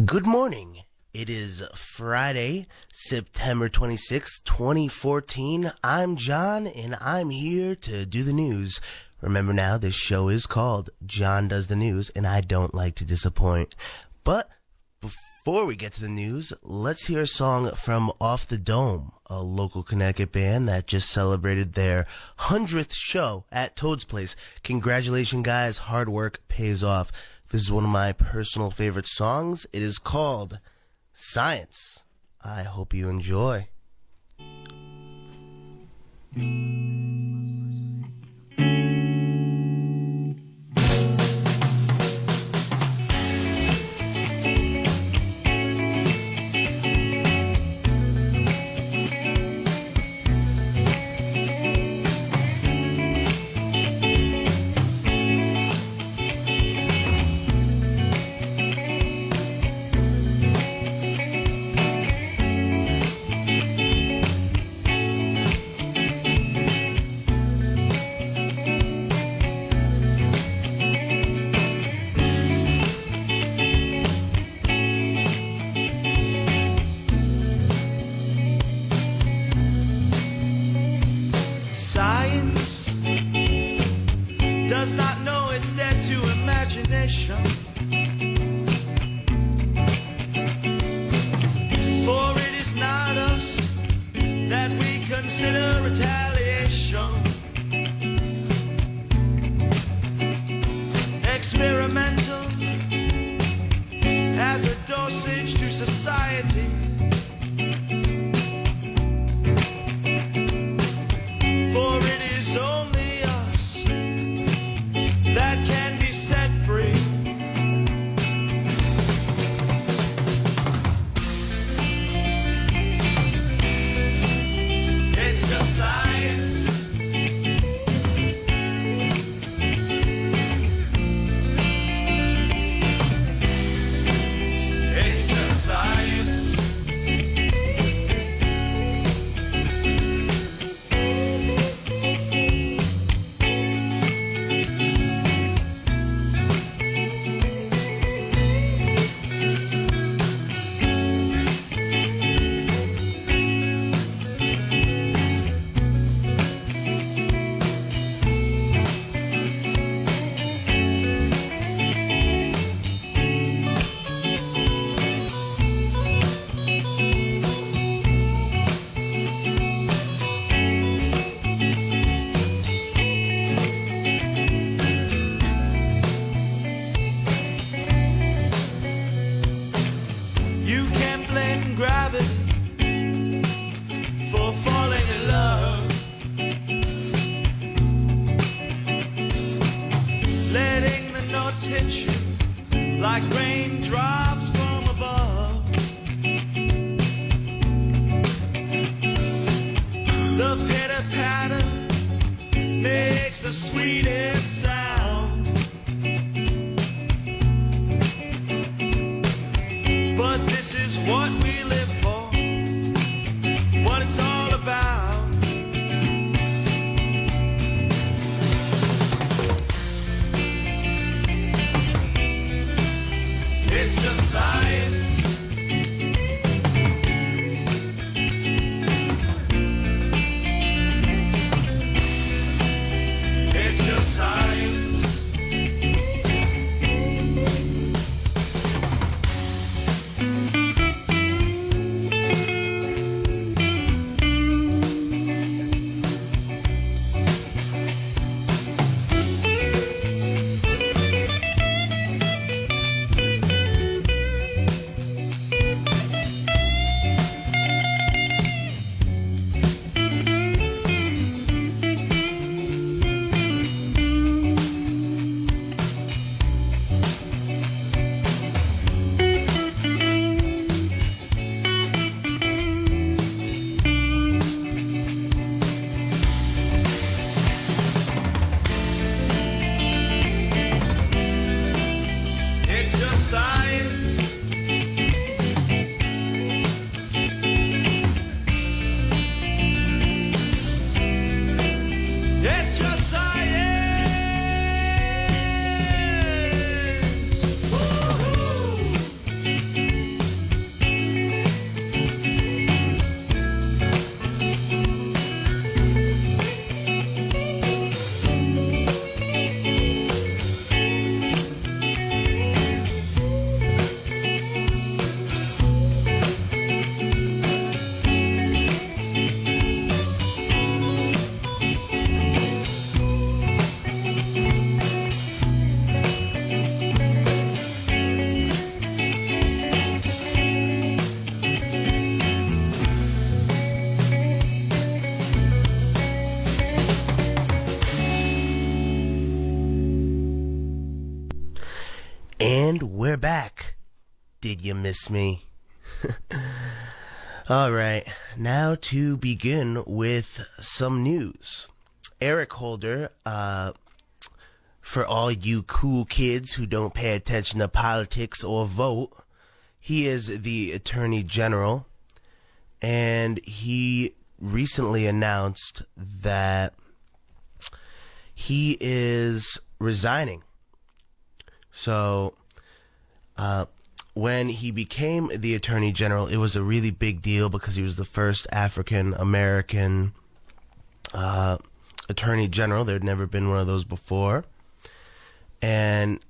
Good morning. It is Friday, September 26th, 2014. I'm John, and I'm here to do the news. Remember now, this show is called Jon Does the News, and I don't like to disappoint. But before we get to the news, let's hear a song from Off the Dome, a local Connecticut band that just celebrated their 100th show at Toad's Place. Congratulations, guys. Hard work pays off. This is one of my personal favorite songs. It is called Science. I hope you enjoy. Science does not know it's dead to imagination. For it is not us that we consider retaliation. Experimental as a dosage to society. For it is only us that can be set free. It's just science. It's just science. You can't blame gravity for falling in love. Letting the notes hit you like raindrops from above. The pitter-patter makes the sweetest sound. But this is what we live for, what it's all about. It's just science. It's just science. we're back. Did you miss me? All right, now to begin with some news. Eric Holder, for all you cool kids who don't pay attention to politics or vote, he is the Attorney General, and he recently announced that he is resigning. So, when he became the Attorney General, it was a really big deal because he was the first African American Attorney General. There had never been one of those before. And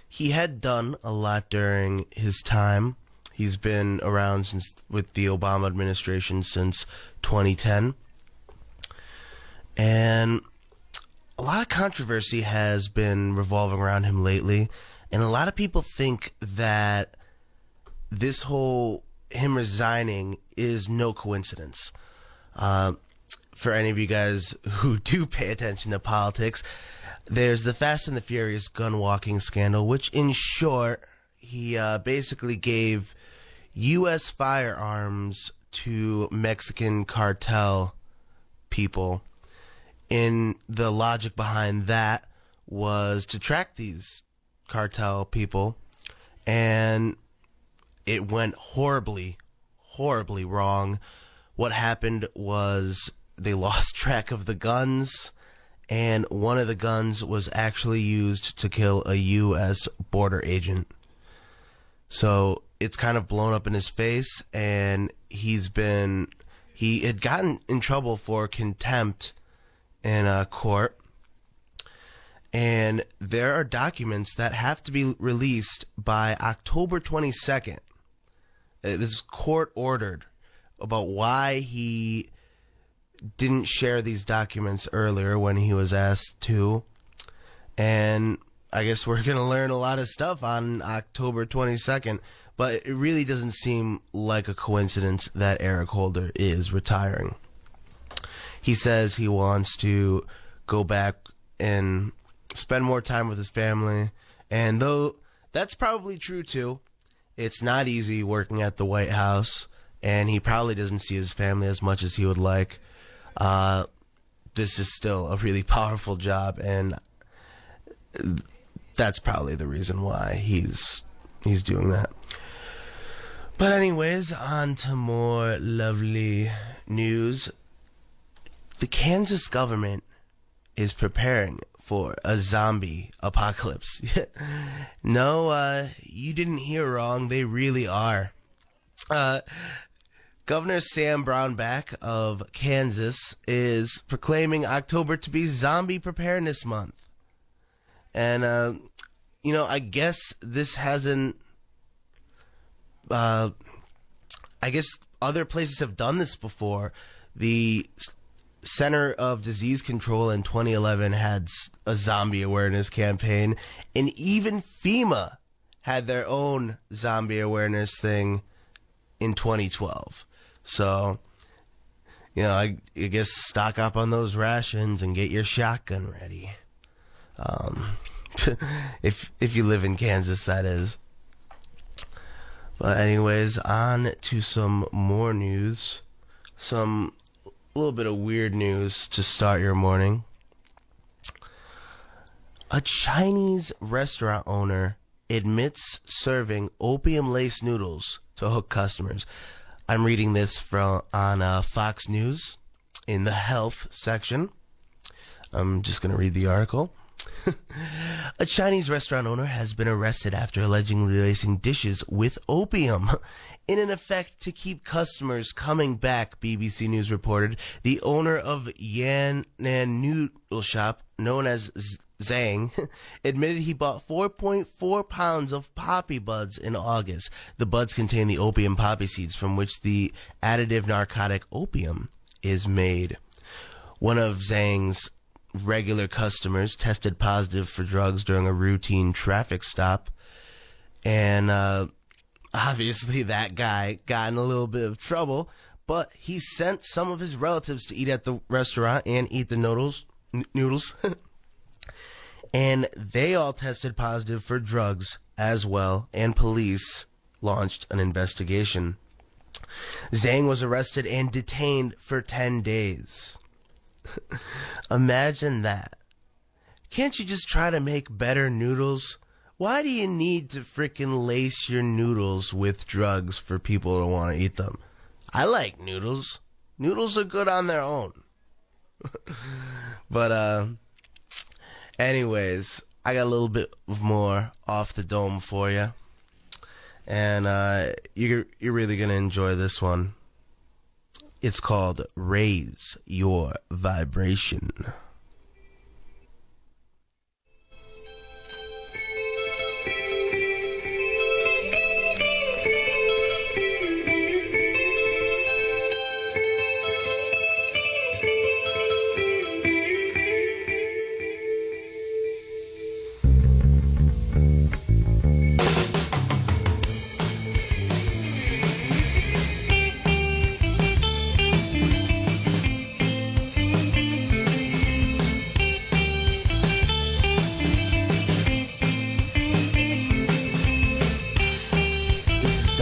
he had done a lot during his time. He's been around with the Obama administration since 2010. And a lot of controversy has been revolving around him lately. And a lot of people think that this whole him resigning is no coincidence. For any of you guys who do pay attention to politics, there's the Fast and the Furious gun walking scandal, which in short, he basically gave U.S. firearms to Mexican cartel people. And the logic behind that was to track these cartel people, and it went horribly wrong. What happened was they lost track of the guns, and one of the guns was actually used to kill a U.S. border agent. So it's kind of blown up in his face, and he had gotten in trouble for contempt in a court. And there are documents that have to be released by October 22nd. This is court ordered about why he didn't share these documents earlier when he was asked to. And I guess we're going to learn a lot of stuff on October 22nd. But it really doesn't seem like a coincidence that Eric Holder is retiring. He says he wants to go back and spend more time with his family. And though that's probably true too, it's not easy working at the White House, and he probably doesn't see his family as much as he would like. This is still a really powerful job, and that's probably the reason why he's doing that. But anyways, on to more lovely news. The Kansas government is preparing for a zombie apocalypse. No, you didn't hear wrong. They really are. Governor Sam Brownback of Kansas is proclaiming October to be Zombie Preparedness Month. And, I guess this hasn't... I guess other places have done this before. The Center of Disease Control in 2011 had a zombie awareness campaign, and even FEMA had their own zombie awareness thing in 2012. So, I guess stock up on those rations and get your shotgun ready. If you live in Kansas, that is. But anyways, on to some more news. A little bit of weird news to start your morning. A Chinese restaurant owner admits serving opium-laced noodles to hook customers. I'm reading this on Fox News in the health section. I'm just going to read the article. A Chinese restaurant owner has been arrested after allegedly lacing dishes with opium in an effect to keep customers coming back, BBC News reported. The owner of Yan'an Noodle Shop, known as Zhang, admitted he bought 4.4 pounds of poppy buds in August. The buds contain the opium poppy seeds from which the additive narcotic opium is made. One of Zhang's regular customers tested positive for drugs during a routine traffic stop, and obviously that guy got in a little bit of trouble, but he sent some of his relatives to eat at the restaurant and eat the noodles and they all tested positive for drugs as well, and police launched an investigation. Zhang was arrested and detained for 10 days. Imagine that. Can't you just try to make better noodles? Why do you need to frickin' lace your noodles with drugs for people to want to eat them? I like noodles. Noodles are good on their own. But, anyways, I got a little bit more off the dome for you. And you're really going to enjoy this one. It's called Raise Your Vibration.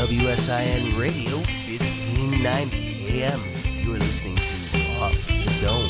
WSIN Radio 1590 AM. You are listening to Off the Dome.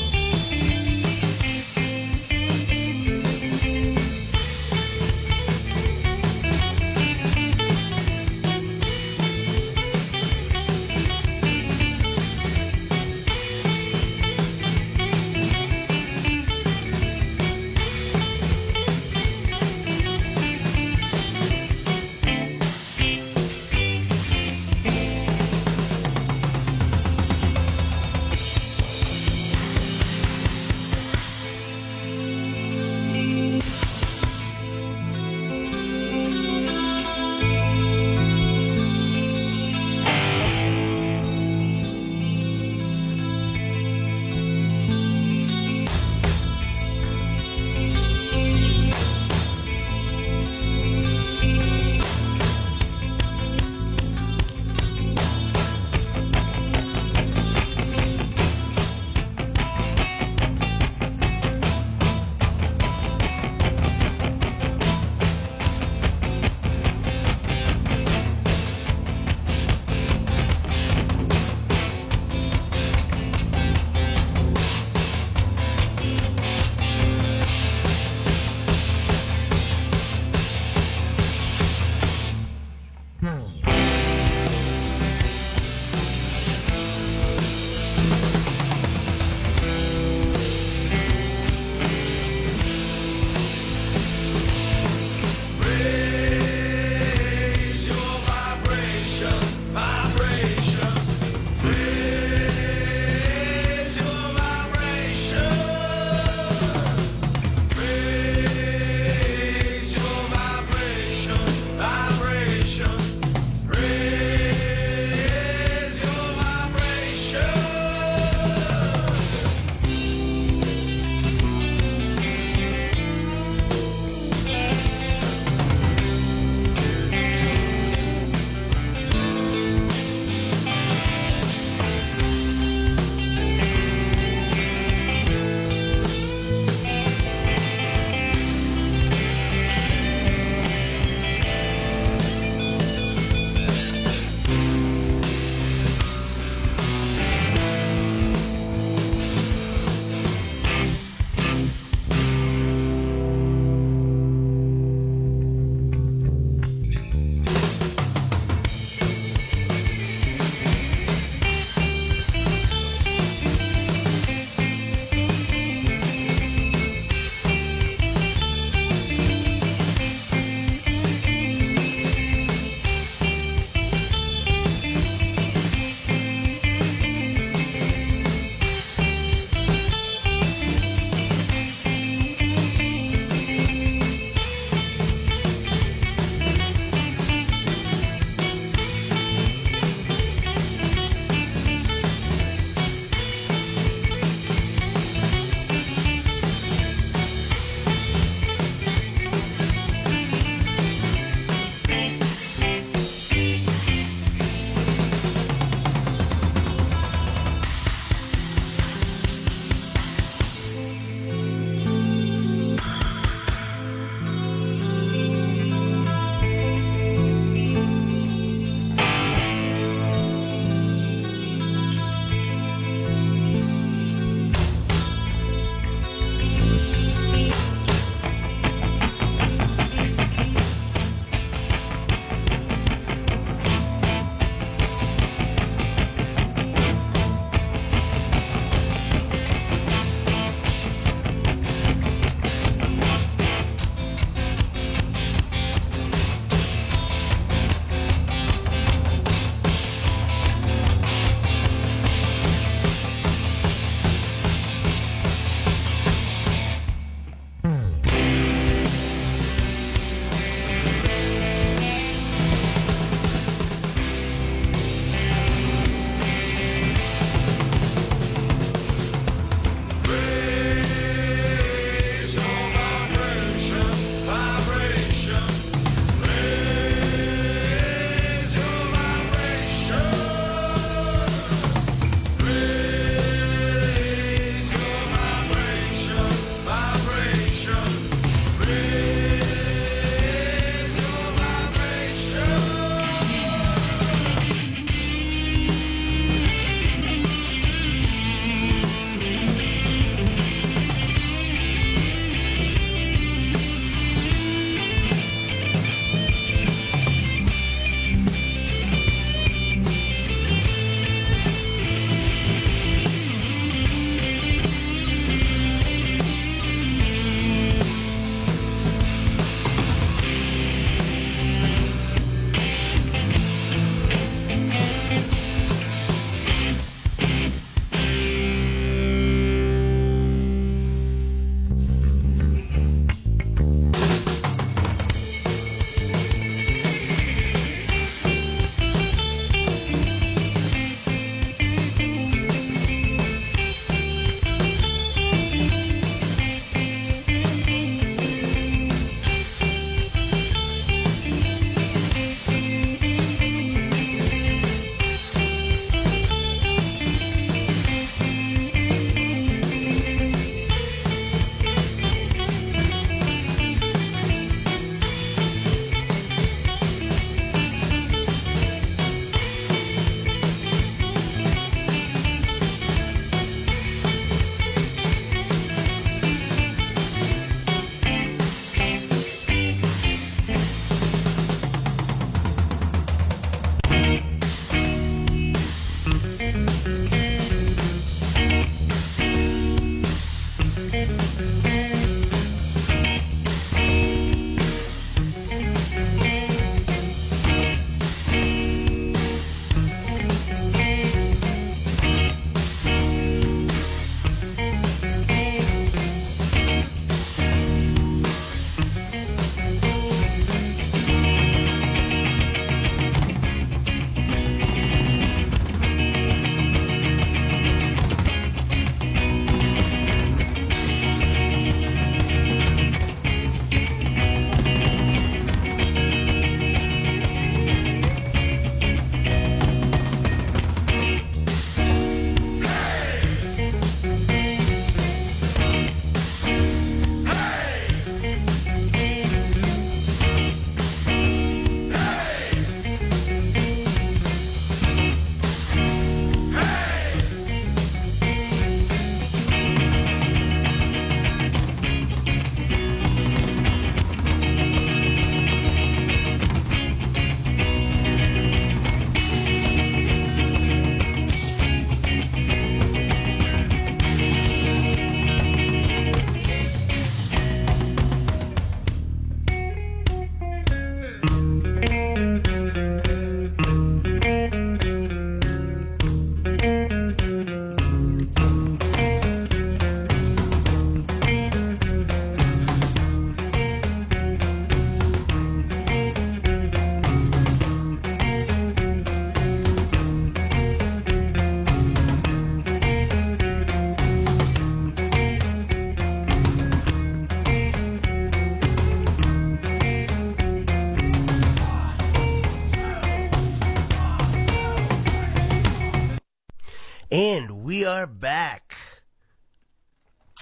And we are back.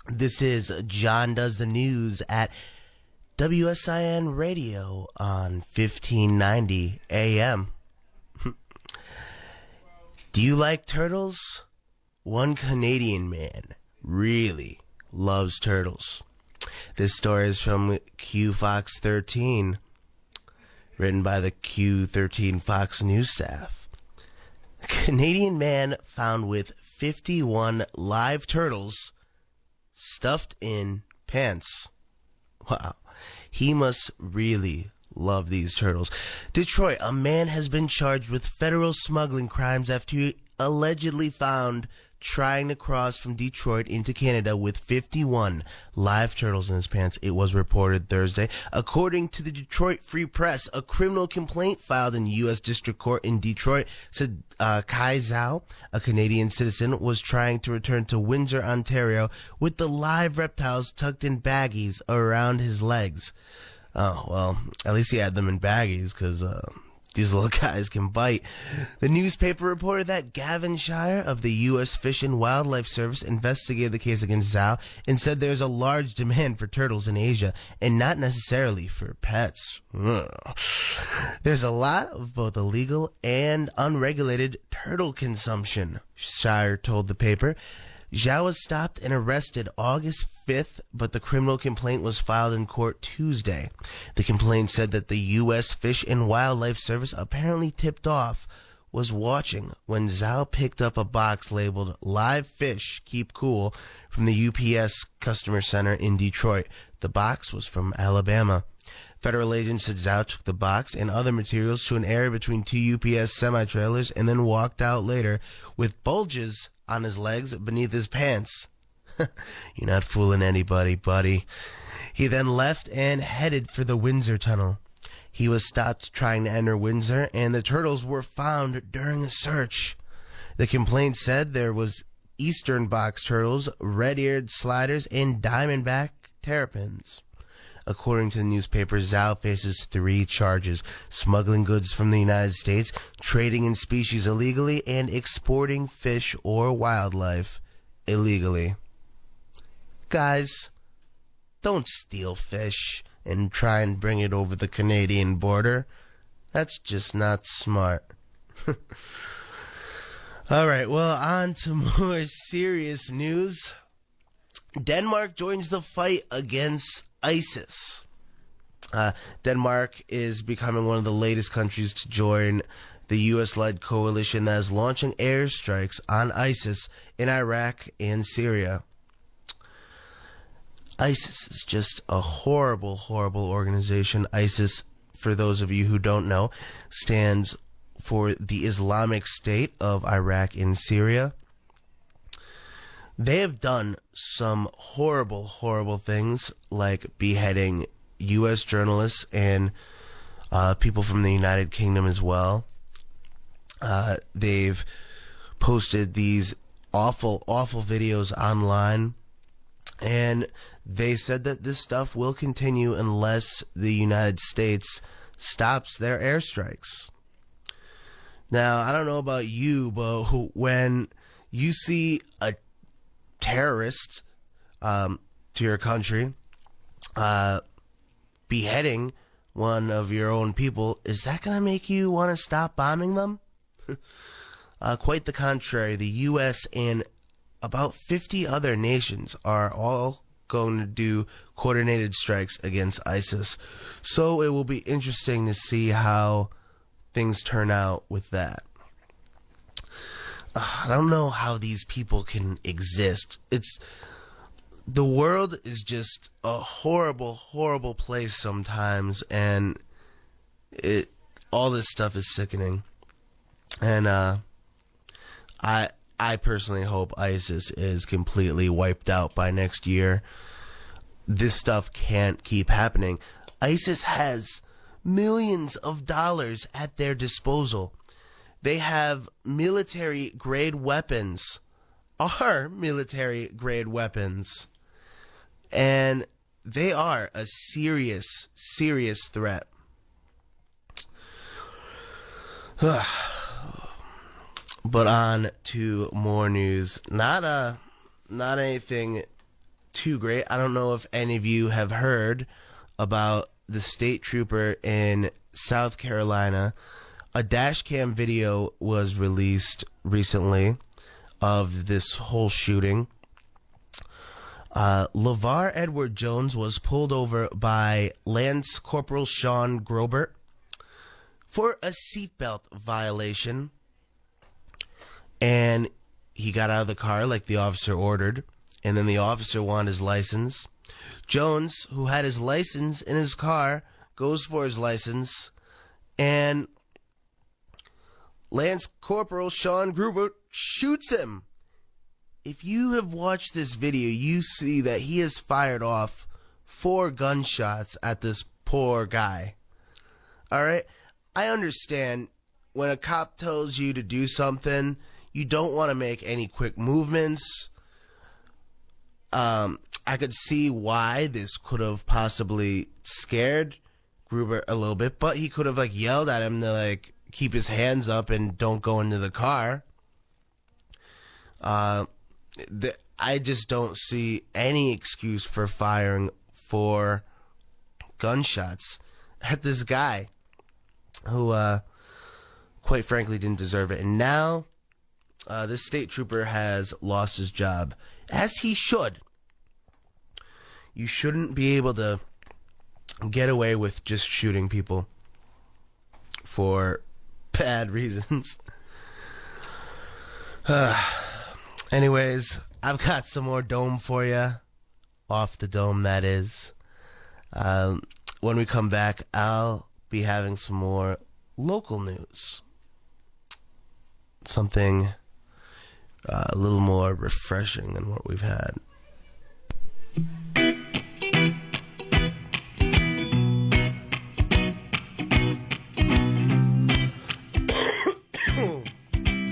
This is Jon Does the News at WSIN Radio on 1590 AM. Do you like turtles? One Canadian man really loves turtles. This story is from Q Fox 13, written by the Q13 Fox News staff. A Canadian man found with 51 live turtles stuffed in pants. Wow. He must really love these turtles. Detroit, a man has been charged with federal smuggling crimes after he allegedly found trying to cross from Detroit into Canada with 51 live turtles in his pants. It was reported Thursday. According to the Detroit Free Press, a criminal complaint filed in U.S. District Court in Detroit said Kai Zhao, a Canadian citizen, was trying to return to Windsor, Ontario with the live reptiles tucked in baggies around his legs. Oh, well, at least he had them in baggies because these little guys can bite. The newspaper reported that Gavin Shire of the U.S. Fish and Wildlife Service investigated the case against Zhao and said there's a large demand for turtles in Asia and not necessarily for pets. There's a lot of both illegal and unregulated turtle consumption, Shire told the paper. Zhao was stopped and arrested August 5th, but the criminal complaint was filed in court Tuesday. The complaint said that the U.S. Fish and Wildlife Service, apparently tipped off, was watching when Zhao picked up a box labeled "Live Fish, Keep Cool" from the UPS customer center in Detroit. The box was from Alabama. Federal agents said Zhao took the box and other materials to an area between two UPS semi-trailers and then walked out later with bulges on his legs beneath his pants. You're not fooling anybody, buddy. He then left and headed for the Windsor Tunnel. He was stopped trying to enter Windsor, and the turtles were found during a search. The complaint said there was eastern box turtles, red-eared sliders, and diamondback terrapins. According to the newspaper, Zhao faces 3 charges: smuggling goods from the United States, trading in species illegally, and exporting fish or wildlife illegally. Guys, don't steal fish and try and bring it over the Canadian border. That's just not smart. All right, well, on to more serious news. Denmark joins the fight against ISIS. Denmark is becoming one of the latest countries to join the U.S.-led coalition that is launching airstrikes on ISIS in Iraq and Syria. ISIS is just a horrible, horrible organization. ISIS, for those of you who don't know, stands for the Islamic State of Iraq and Syria. They have done some horrible, horrible things, like beheading U.S. journalists and people from the United Kingdom as well. They've posted these awful, awful videos online, and they said that this stuff will continue unless the United States stops their airstrikes. Now, I don't know about you, but when you see a terrorist to your country beheading one of your own people, is that going to make you want to stop bombing them? Quite the contrary. The U.S. and about 50 other nations are all going to do coordinated strikes against ISIS. So it will be interesting to see how things turn out with that. I don't know how these people can exist. The world is just a horrible, horrible place sometimes, and all this stuff is sickening. And I personally hope ISIS is completely wiped out by next year. This stuff can't keep happening. ISIS has millions of dollars at their disposal. They have military-grade weapons, are military-grade weapons, and they are a serious, serious threat. But on to more news. Not anything too great. I don't know if any of you have heard about the state trooper in South Carolina. A dash cam video was released recently of this whole shooting. LeVar Edward Jones was pulled over by Lance Corporal Sean Grobert for a seatbelt violation. And he got out of the car like the officer ordered. And then the officer wanted his license. Jones, who had his license in his car, goes for his license. And Lance Corporal Sean Grobert shoots him. If you have watched this video, you see that he has fired off 4 gunshots at this poor guy. All right? I understand when a cop tells you to do something, you don't want to make any quick movements. I could see why this could have possibly scared Gruber a little bit, but he could have yelled at him to keep his hands up and don't go into the car. I just don't see any excuse for firing 4 gunshots at this guy who, quite frankly, didn't deserve it. And now, this state trooper has lost his job, as he should. You shouldn't be able to get away with just shooting people for bad reasons. Anyways, I've got some more dome for you. Off the dome, that is. When we come back, I'll be having some more local news. Something a little more refreshing than what we've had.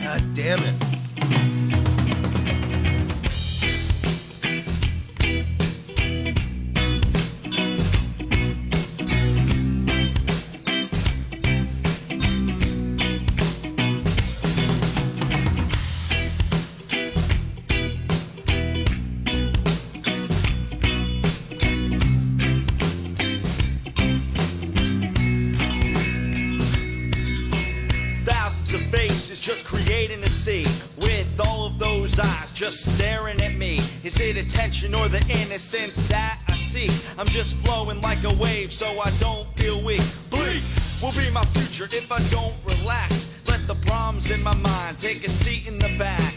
God damn it. Just creating a scene with all of those eyes just staring at me. Is it attention or the innocence that I see? I'm just flowing like a wave so I don't feel weak. Bleak will be my future if I don't relax. Let the problems in my mind take a seat in the back.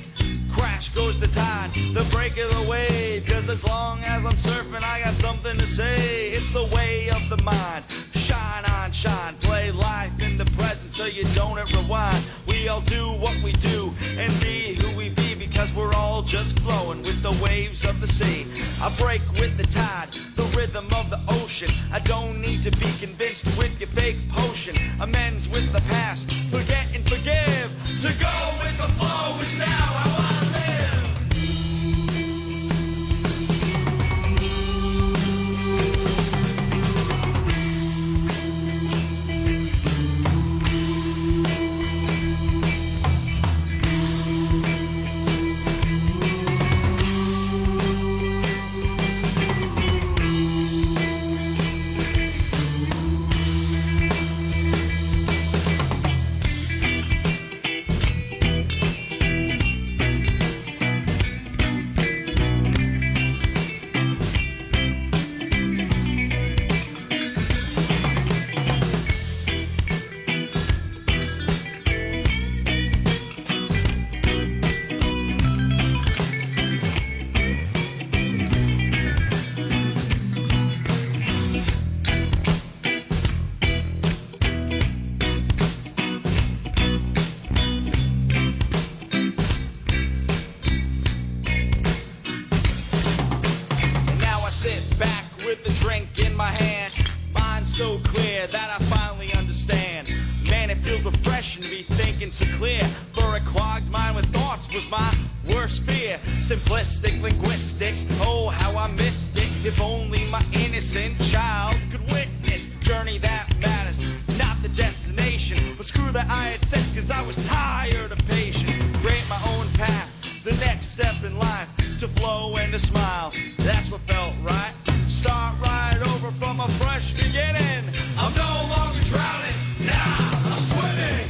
Crash goes the tide, the break of the wave. Cause as long as I'm surfing, I got something to say. It's the way of the mind. Shine on, shine, play life in the present so you don't rewind. We all do what we do and be who we be because we're all just flowing with the waves of the sea. I break with the tide, the rhythm of the ocean. I don't need to be convinced with your fake potion. Amends with the past, forget and forgive. To go with the flow is now how I live. So clear that I finally understand. Man, it feels refreshing to be thinking so clear. For a clogged mind with thoughts was my worst fear. Simplistic linguistics, oh how I missed it. If only my innocent child could witness journey that matters, not the destination. But screw that I had said, cause I was tired of patience. create my own path, the next step in life, to flow and to smile. That's what felt right. Start right over from a fresh beginning. I'm no longer drowning, now I'm swimming.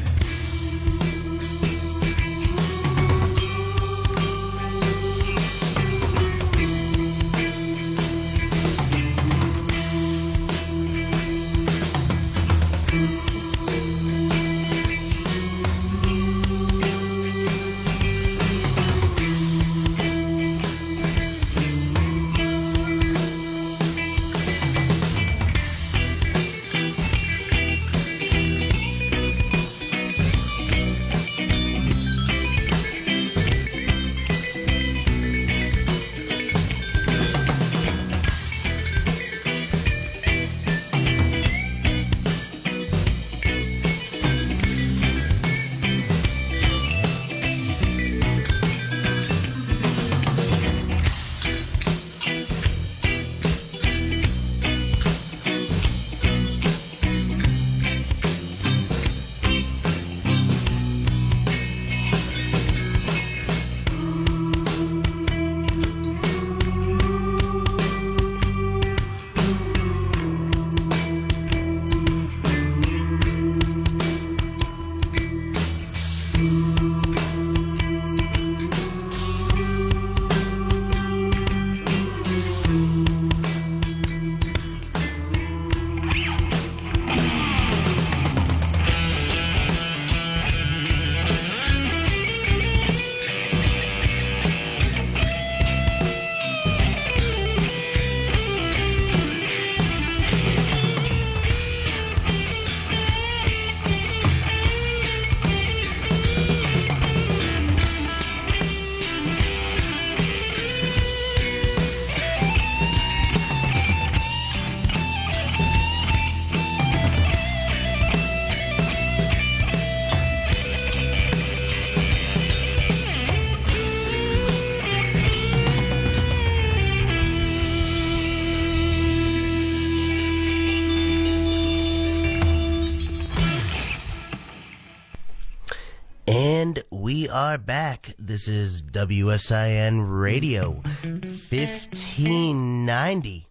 And we are back. This is WSIN Radio, 1590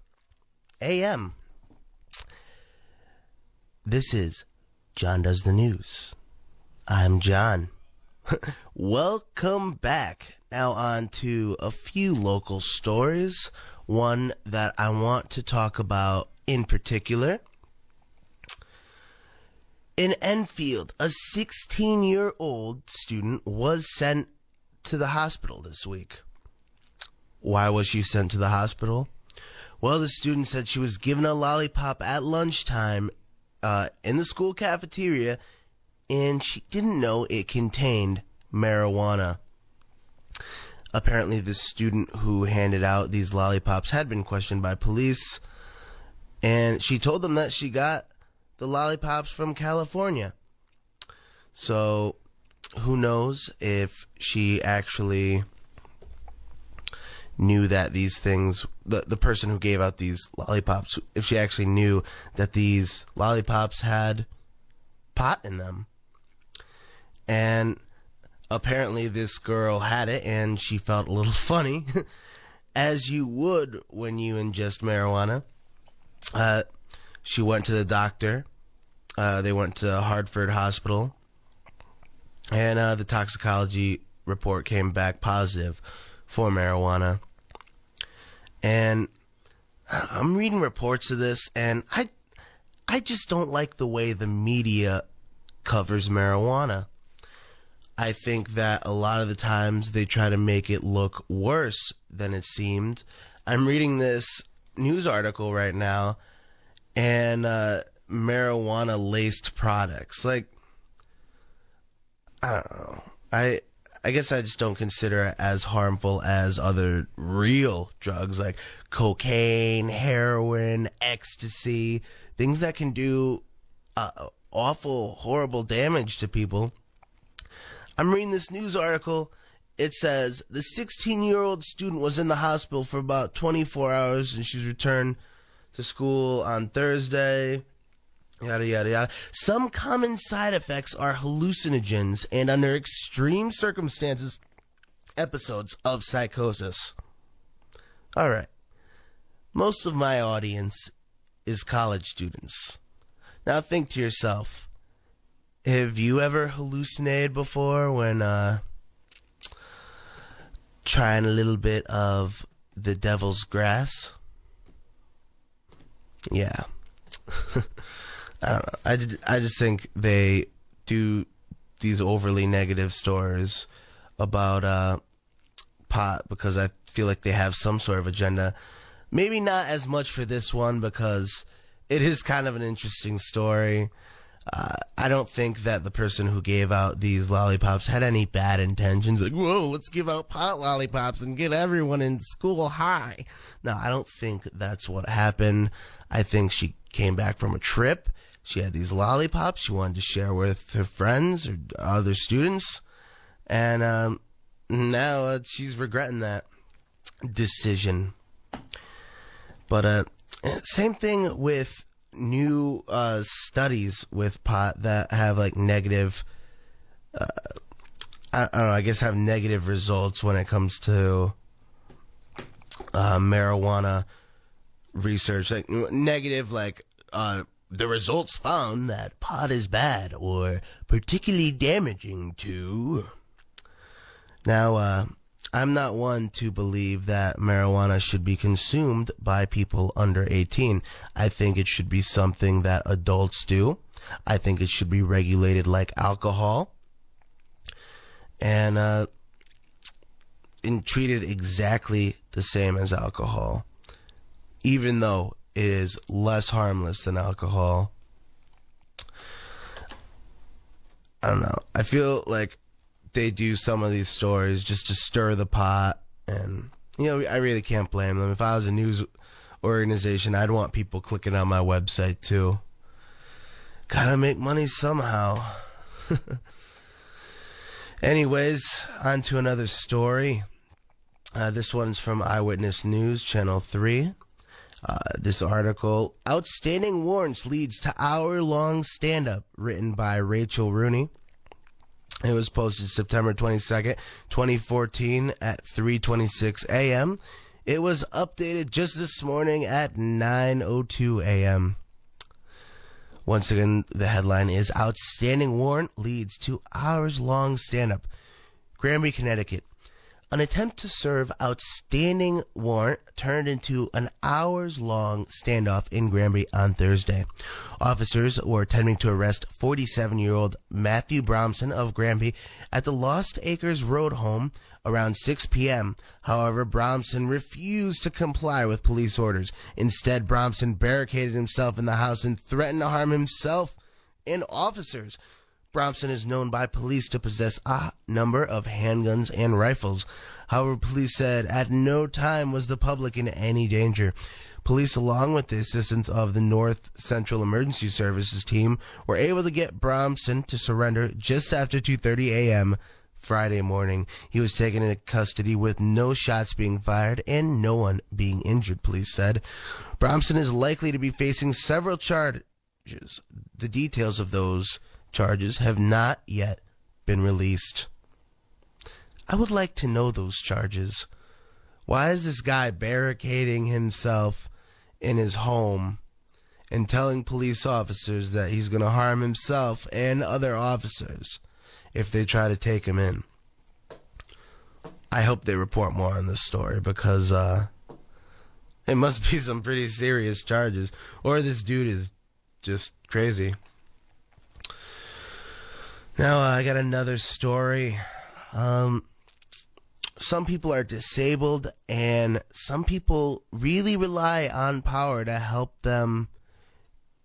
AM. This is Jon Does the News. I'm John. Welcome back. Now on to a few local stories. One that I want to talk about in particular. In Enfield, a 16-year-old student was sent to the hospital this week. Why was she sent to the hospital? Well, the student said she was given a lollipop at lunchtime in the school cafeteria, and she didn't know it contained marijuana. Apparently, the student who handed out these lollipops had been questioned by police, and she told them that she got the lollipops from California. So, who knows if she actually knew that these things, the person who gave out these lollipops, if she actually knew that these lollipops had pot in them. And apparently this girl had it and she felt a little funny, as you would when you ingest marijuana. She went to the doctor. They went to Hartford Hospital, and the toxicology report came back positive for marijuana. And I'm reading reports of this, and I just don't like the way the media covers marijuana. I think that a lot of the times they try to make it look worse than it seemed. I'm reading this news article right now, and marijuana laced products. Like, I don't know. I guess I just don't consider it as harmful as other real drugs like cocaine, heroin, ecstasy, things that can do awful, horrible damage to people. I'm reading this news article. It says the 16-year-old student was in the hospital for about 24 hours and she's returned to school on Thursday. Yada, yada, yada. Some common side effects are hallucinogens and, under extreme circumstances, episodes of psychosis. All right. Most of my audience is college students. Now think to yourself, have you ever hallucinated before when trying a little bit of the devil's grass? Yeah. I don't know. I just think they do these overly negative stories about pot because I feel like they have some sort of agenda. Maybe not as much for this one because it is kind of an interesting story. I don't think that the person who gave out these lollipops had any bad intentions. Like, whoa, let's give out pot lollipops and get everyone in school high. No, I don't think that's what happened. I think she came back from a trip. She had these lollipops she wanted to share with her friends or other students. And now she's regretting that decision. But same thing with new studies with pot that have like negative, I don't know, I guess have negative results when it comes to marijuana research. Like negative, like the results found that pot is bad or particularly damaging to. Now, I'm not one to believe that marijuana should be consumed by people under 18. I think it should be something that adults do. I think it should be regulated like alcohol and treated exactly the same as alcohol, even though it is less harmless than alcohol. I don't know. I feel like they do some of these stories just to stir the pot, and I really can't blame them. If I was a news organization, I'd want people clicking on my website too. Gotta make money somehow. Anyways, on to another story. This one's from Eyewitness News, Channel 3. This article, Outstanding Warrants Leads to Hour-Long Stand-Up, written by Rachel Rooney. It was posted September 22nd, 2014 at 3:26 a.m. It was updated just this morning at 9:02 a.m. Once again, the headline is Outstanding Warrant Leads to Hours-Long Stand-Up. Granby, Connecticut. An attempt to serve outstanding warrant turned into an hours-long standoff in Granby on Thursday. Officers were attempting to arrest 47-year-old Matthew Bromson of Granby at the Lost Acres Road home around 6 p.m. However, Bromson refused to comply with police orders. Instead, Bromson barricaded himself in the house and threatened to harm himself and officers. Bromson is known by police to possess a number of handguns and rifles. However, police said at no time was the public in any danger. Police, along with the assistance of the North Central Emergency Services team, were able to get Bromson to surrender just after 2:30 a.m. Friday morning. He was taken into custody with no shots being fired and no one being injured, police said. Bromson is likely to be facing several charges. The details of those charges have not yet been released. I would like to know those charges. Why is this guy barricading himself in his home and telling police officers that he's going to harm himself and other officers if they try to take him in? I hope they report more on this story because it must be some pretty serious charges, or this dude is just crazy. Now, I got another story. Some people are disabled, and some people really rely on power to help them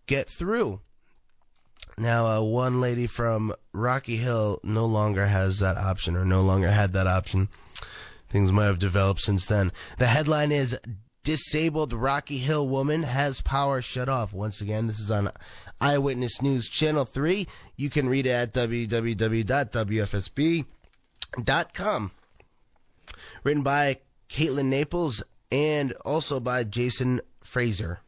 get through. Now, one lady from Rocky Hill no longer has that option, or no longer had that option. Things might have developed since then. The headline is, Disabled Rocky Hill Woman Has Power Shut Off. Once again, this is on Eyewitness News Channel 3. You can read it at www.wfsb.com. Written by Caitlin Naples and also by Jason Fraser.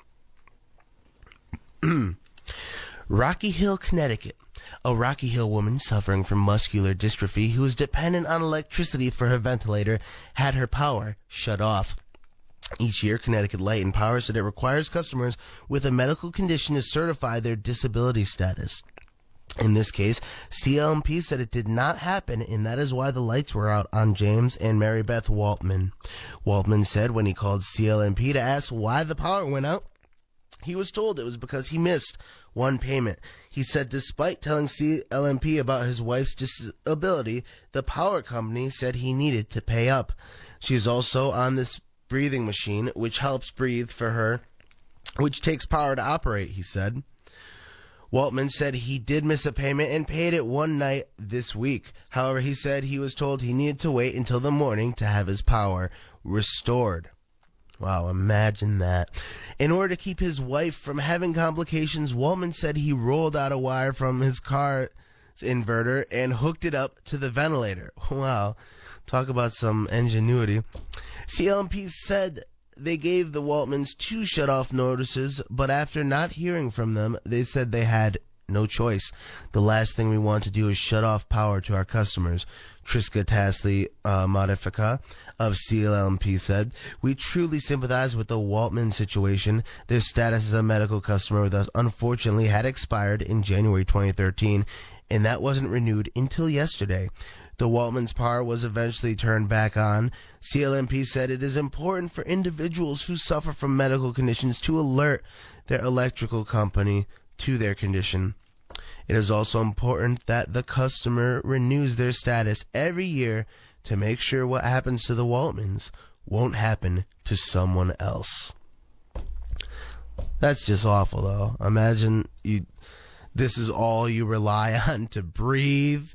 Rocky Hill, Connecticut. A Rocky Hill woman suffering from muscular dystrophy who is dependent on electricity for her ventilator had her power shut off. Each year, Connecticut Light and Power said it requires customers with a medical condition to certify their disability status. In this case, CLMP said it did not happen, and that is why the lights were out on James and Mary Beth Waltman. Waltman said when he called CLMP to ask why the power went out, he was told it was because he missed one payment. He said despite telling CLMP about his wife's disability, the power company said he needed to pay up. She is also on this breathing machine, which helps breathe for her, which takes power to operate, he said. Waltman said he did miss a payment and paid it one night this week. However, he said he was told he needed to wait until the morning to have his power restored. Wow, imagine that. In order to keep his wife from having complications, Waltman said he rolled out a wire from his car's inverter and hooked it up to the ventilator. Wow, talk about some ingenuity. CLMP said they gave the Waltmans 2 shut-off notices, but after not hearing from them, they said they had no choice. The last thing we want to do is shut off power to our customers, Triska Tasley Modifica of CLMP said. We truly sympathize with the Waltman situation. Their status as a medical customer with us unfortunately had expired in January 2013, and that wasn't renewed until yesterday. The Waltman's power was eventually turned back on. CLMP said it is important for individuals who suffer from medical conditions to alert their electrical company to their condition. It is also important that the customer renews their status every year to make sure what happens to the Waltmans won't happen to someone else. That's just awful, though. Imagine this is all you rely on to breathe,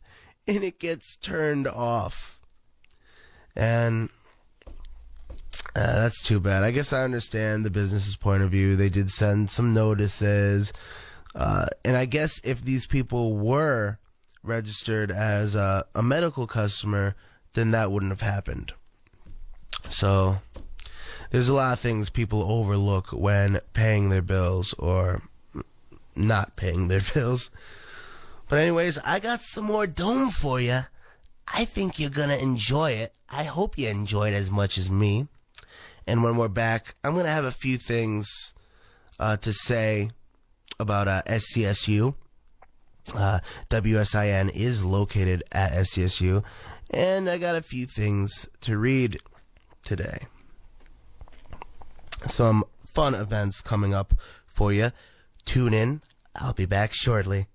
and it gets turned off. And that's too bad. I guess I understand the business's point of view. They did send some notices. And I guess if these people were registered as a medical customer, then that wouldn't have happened. So there's a lot of things people overlook when paying their bills or not paying their bills. But anyways, I got some more Dome for you. I think you're going to enjoy it. I hope you enjoy it as much as me. And when we're back, I'm going to have a few things to say about SCSU. WSIN is located at SCSU. And I got a few things to read today. Some fun events coming up for you. Tune in. I'll be back shortly.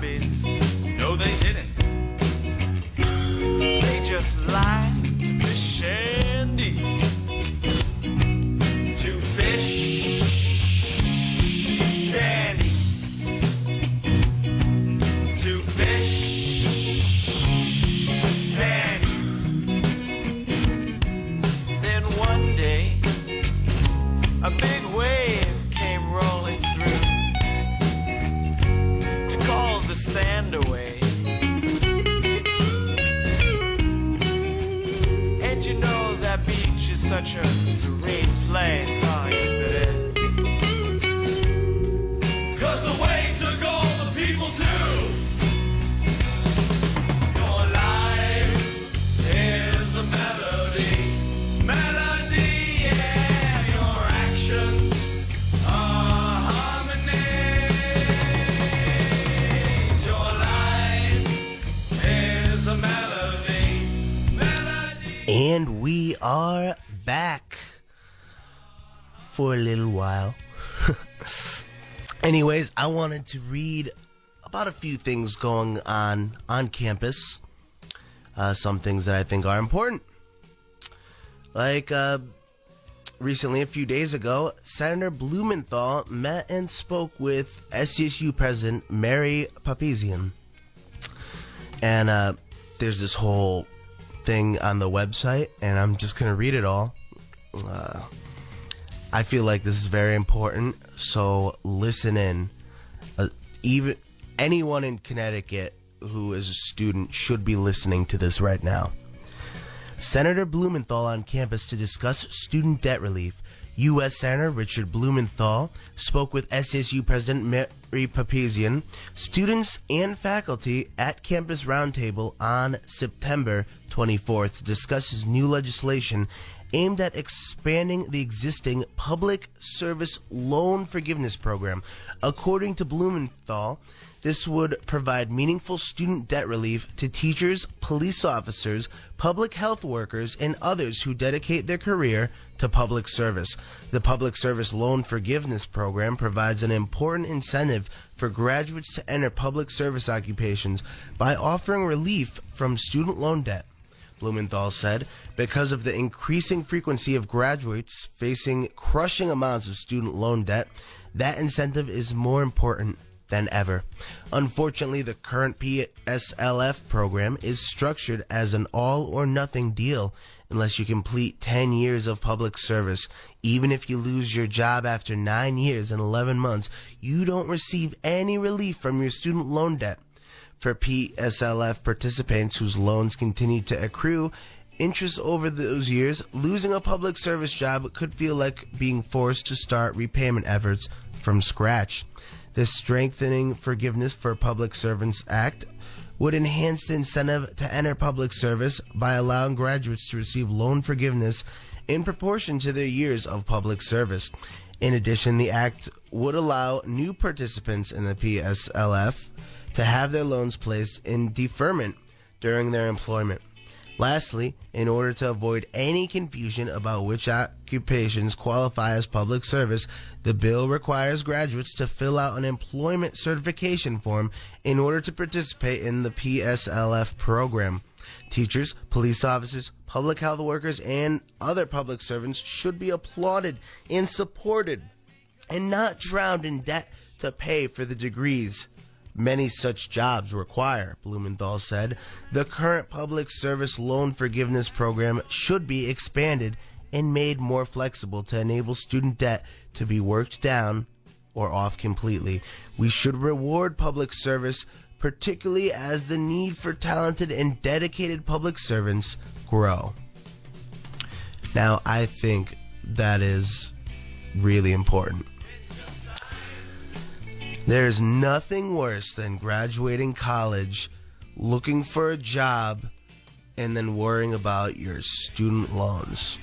hobbies. No, they didn't. They just liked to fish and eat. To fish and eat. To fish and eat. Then one day, a big wave came rolling through to call the sand away. And you know that beach is such a serene place. Oh, yes it is. 'Cause the wave took all the people too. Your life is a melody. Melody, yeah. Your actions are harmonies. Your life is a melody. Melody. And we are back for a little while. Anyways, I wanted to read about a few things going on campus. Some things that I think are important. Like, recently, a few days ago, Senator Blumenthal met and spoke with SDSU President Mary Papazian. And there's this whole thing on the website, and I'm just going to read it all. I feel like this is very important, so listen in. Even anyone in Connecticut who is a student should be listening to this right now. Senator Blumenthal on campus to discuss student debt relief. U.S. Senator Richard Blumenthal spoke with SSU President Mary Papazian, students and faculty at Campus Roundtable on September 24th to discuss his new legislation aimed at expanding the existing public service loan forgiveness program. According to Blumenthal, this would provide meaningful student debt relief to teachers, police officers, public health workers, and others who dedicate their career to public service. The Public Service Loan Forgiveness Program provides an important incentive for graduates to enter public service occupations by offering relief from student loan debt. Blumenthal said, because of the increasing frequency of graduates facing crushing amounts of student loan debt, that incentive is more important than ever. Unfortunately, the current PSLF program is structured as an all-or-nothing deal unless you complete 10 years of public service. Even if you lose your job after 9 years and 11 months, you don't receive any relief from your student loan debt. For PSLF participants whose loans continue to accrue interest over those years, losing a public service job could feel like being forced to start repayment efforts from scratch. The Strengthening Forgiveness for Public Servants Act would enhance the incentive to enter public service by allowing graduates to receive loan forgiveness in proportion to their years of public service. In addition, the act would allow new participants in the PSLF to have their loans placed in deferment during their employment. Lastly, in order to avoid any confusion about which occupations qualify as public service, the bill requires graduates to fill out an employment certification form in order to participate in the PSLF program. Teachers, police officers, public health workers, and other public servants should be applauded and supported and not drowned in debt to pay for the degrees many such jobs require, Blumenthal said. The current public service loan forgiveness program should be expanded and made more flexible to enable student debt to be worked down or off completely. We should reward public service, particularly as the need for talented and dedicated public servants grow. Now, I think that is really important. There's nothing worse than graduating college, looking for a job, and then worrying about your student loans.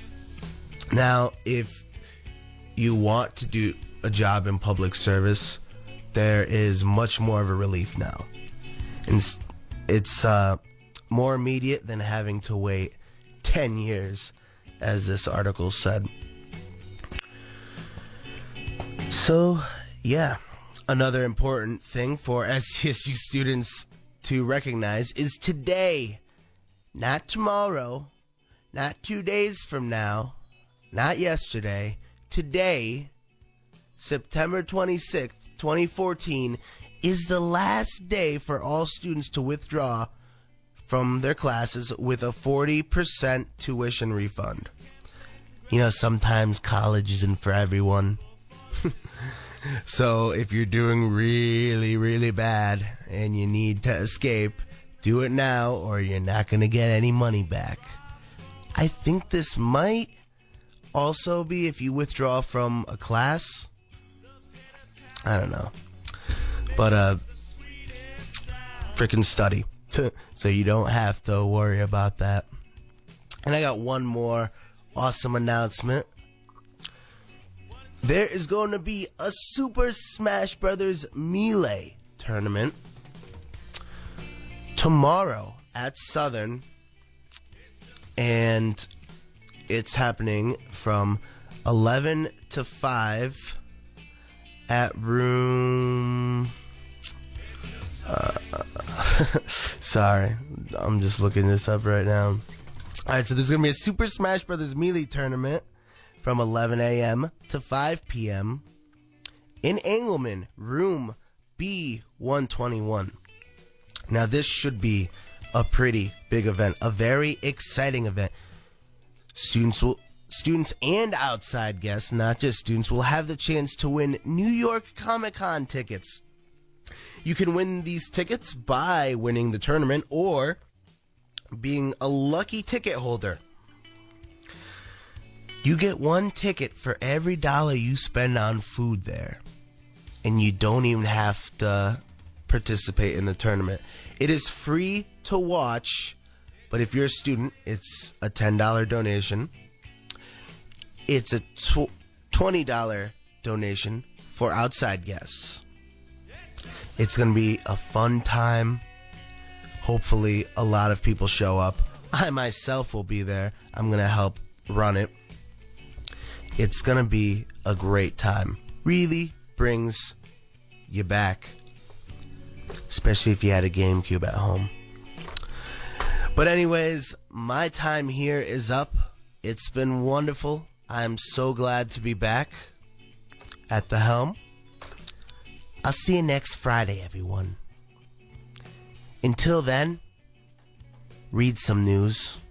Now, if you want to do a job in public service, there is much more of a relief now. And it's more immediate than having to wait 10 years, as this article said. So, yeah. Another important thing for SCSU students to recognize is today, not tomorrow, not 2 days from now, not yesterday. Today, September 26th, 2014, is the last day for all students to withdraw from their classes with a 40% tuition refund. You know, sometimes college isn't for everyone. So if you're doing really, really bad and you need to escape, do it now or you're not going to get any money back. I think this might also be if you withdraw from a class. I don't know. But freaking study. So you don't have to worry about that. And I got one more awesome announcement. There is going to be a Super Smash Brothers Melee tournament tomorrow at Southern, and it's happening from 11 to 5 at room... sorry, I'm just looking this up right now. Alright, so there's going to be a Super Smash Brothers Melee tournament from 11 a.m. to 5 p.m. in Engelman, room B121. Now, this should be a pretty big event, a very exciting event. Students and outside guests, not just students, will have the chance to win New York Comic Con tickets. You can win these tickets by winning the tournament or being a lucky ticket holder. You get one ticket for every dollar you spend on food there. And you don't even have to participate in the tournament. It is free to watch, but if you're a student, it's a $10 donation. It's a $20 donation for outside guests. It's going to be a fun time. Hopefully, a lot of people show up. I myself will be there. I'm going to help run it. It's going to be a great time. Really brings you back. Especially if you had a GameCube at home. But anyways, my time here is up. It's been wonderful. I'm so glad to be back at the helm. I'll see you next Friday, everyone. Until then, read some news.